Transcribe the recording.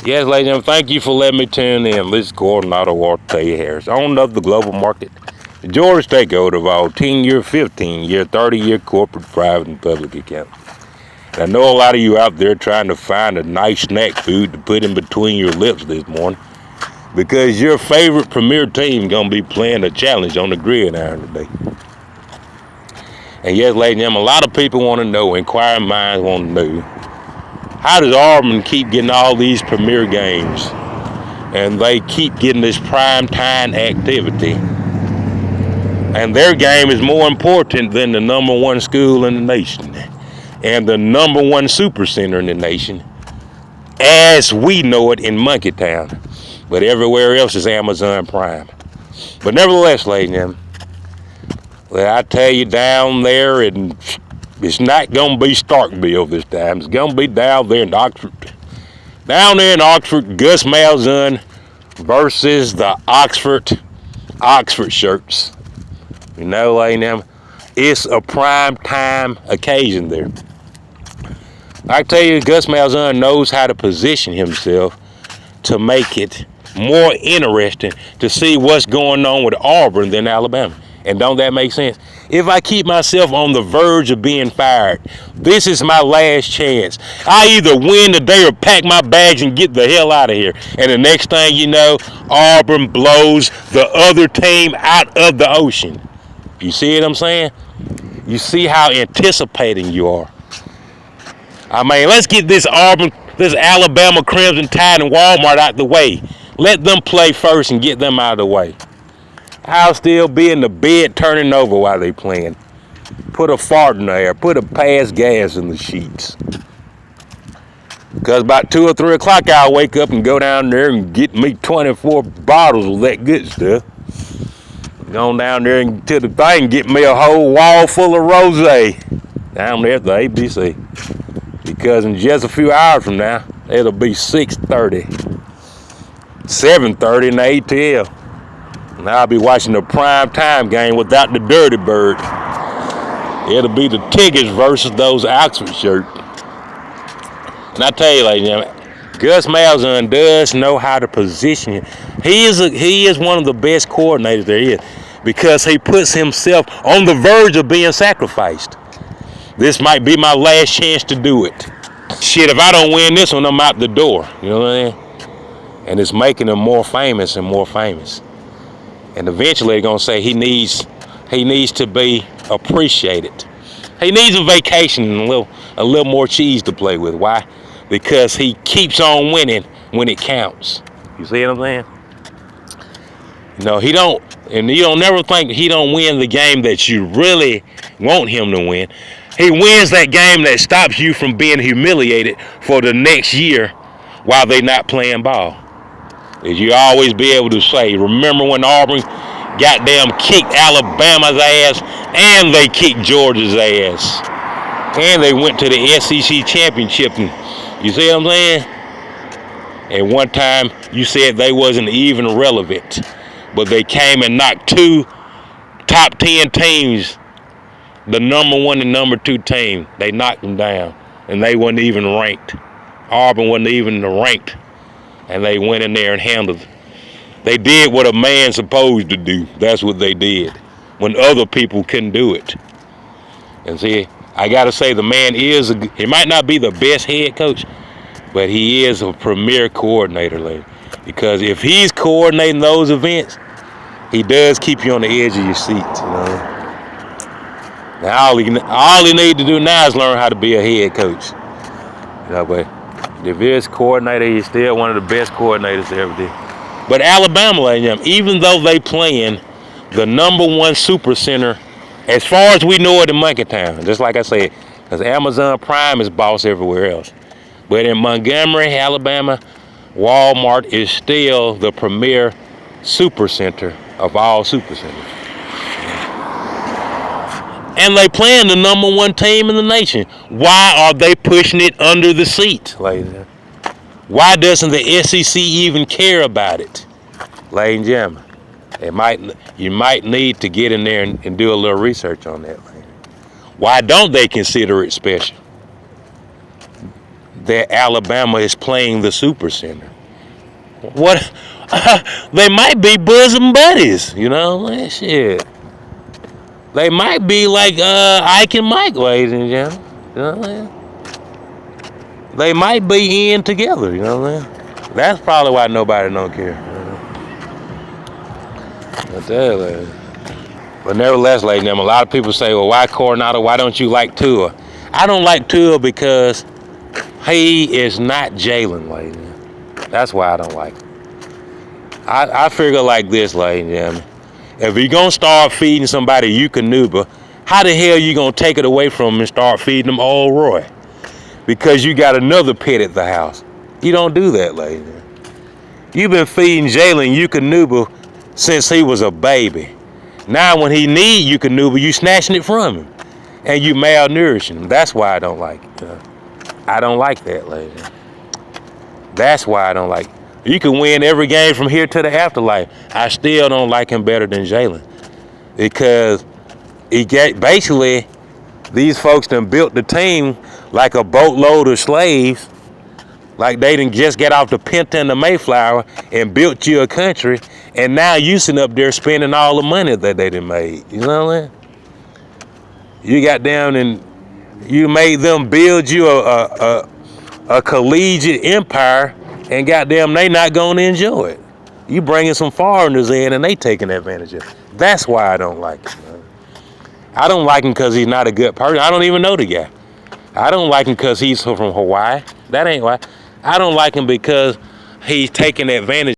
Yes, ladies and gentlemen, thank you for letting me tune in. This is Gordon Otto Walter Harris, owner of the global market, the Georgia stakeholder of all 10-year, 15-year, 30-year corporate, private, and public accounts. And I know a lot of you out there trying to find a nice snack food to put in between your lips this morning because your favorite premier team going to be playing a challenge on the gridiron today. And yes, ladies and gentlemen, a lot of people want to know, inquiring minds want to know, how does Auburn keep getting all these premier games and they keep getting this prime time activity? And their game is more important than the number one school in the nation and the number one super center in the nation, as we know it in Monkeytown. But everywhere else is Amazon Prime. But nevertheless, ladies and gentlemen, well, I tell you, down there, it's not going to be Starkville this time. It's going to be down there in Oxford. Down there in Oxford, Gus Malzahn versus the Oxford shirts. You know, ladies and gentlemen, it's a prime time occasion there. I tell you, Gus Malzahn knows how to position himself to make it more interesting to see what's going on with Auburn than Alabama. And don't that make sense? If I keep myself on the verge of being fired, this is my last chance. I either win today or pack my bags and get the hell out of here. And the next thing you know, Auburn blows the other team out of the ocean. You see what I'm saying? You see how anticipating you are. I mean, let's get this Alabama Crimson Tide and Walmart out the way. Let them play first and get them out of the way. I'll still be in the bed turning over while they playing. Put a fart in the air. Put a pass gas in the sheets. Because about 2 or 3 o'clock, I'll wake up and go down there and get me 24 bottles of that good stuff. Go down there and to the thing and get me a whole wall full of rosé down there at the ABC. Because in just a few hours from now, it'll be 6:30, 7:30 in the ATL. And I'll be watching the prime time game without the Dirty Bird. It'll be the Tigers versus those Oxford shirts. And I tell you, ladies and gentlemen, Gus Malzahn does know how to position. He is one of the best coordinators there is because he puts himself on the verge of being sacrificed. This might be my last chance to do it. Shit, if I don't win this one, I'm out the door. You know what I mean? And it's making him more famous and more famous. And eventually they're gonna say he needs to be appreciated. He needs a vacation and a little more cheese to play with. Why? Because he keeps on winning when it counts. You see what I'm saying? No, he don't, and you don't never think he don't win the game that you really want him to win. He wins that game that stops you from being humiliated for the next year while they're not playing ball. As you always be able to say, remember when Auburn goddamn kicked Alabama's ass and they kicked Georgia's ass. And they went to the SEC championship. And you see what I'm saying? And one time you said they wasn't even relevant. But they came and knocked 2 top 10 teams, the number 1 and number 2 team. They knocked them down. And they wasn't even ranked. Auburn wasn't even ranked. And they went in there and handled it. They did what a man's supposed to do. That's what they did when other people couldn't do it. And see, I got to say the man he might not be the best head coach, but he is a premier coordinator, lady. Because if he's coordinating those events, he does keep you on the edge of your seat, you know. Now all he needs to do now is learn how to be a head coach. You know, but if he's coordinator, he's still one of the best coordinators ever did. But Alabama, even though they playing the number 1 super center, as far as we know it in Monkeytown, just like I said, because Amazon Prime is boss everywhere else. But in Montgomery, Alabama, Walmart is still the premier super center of all super centers. And they playing the number 1 team in the nation. Why are they pushing it under the seat, ladies and gentlemen? Why doesn't the SEC even care about it? Ladies and gentlemen, you might need to get in there and do a little research on that. Why don't they consider it special? that Alabama is playing the Super Center. What? They might be bosom buddies, you know? Shit. They might be like Ike and Mike, ladies and gentlemen. You know what I'm saying? They might be in together, you know what I'm saying? That's probably why nobody don't care. But nevertheless, ladies and gentlemen, a lot of people say, well, why Coronado? Why don't you like Tua? I don't like Tua because he is not Jalen, ladies and gentlemen. That's why I don't like him. I figure like this, ladies and gentlemen. If you're going to start feeding somebody Eukanuba, how the hell you going to take it away from him and start feeding them Old Roy? Because you got another pet at the house. You don't do that, ladies and gentlemen. You've been feeding Jalen Eukanuba since he was a baby. Now when he need Eukanuba, you snatching it from him. And you malnourishing him. That's why I don't like it. I don't like that, ladies. That's why I don't like it. You can win every game from here to the afterlife. I still don't like him better than Jalen. Because basically, these folks done built the team like a boatload of slaves. Like they didn't just get off the Pinta and the Mayflower and built you a country. And now you sitting up there spending all the money that they done made. You know what I'm saying? You got down and you made them build you a collegiate empire. And goddamn, they not going to enjoy it. You bringing some foreigners in and they taking advantage of it. That's why I don't like him. Man. I don't like him because he's not a good person. I don't even know the guy. I don't like him because he's from Hawaii. That ain't why. I don't like him because he's taking advantage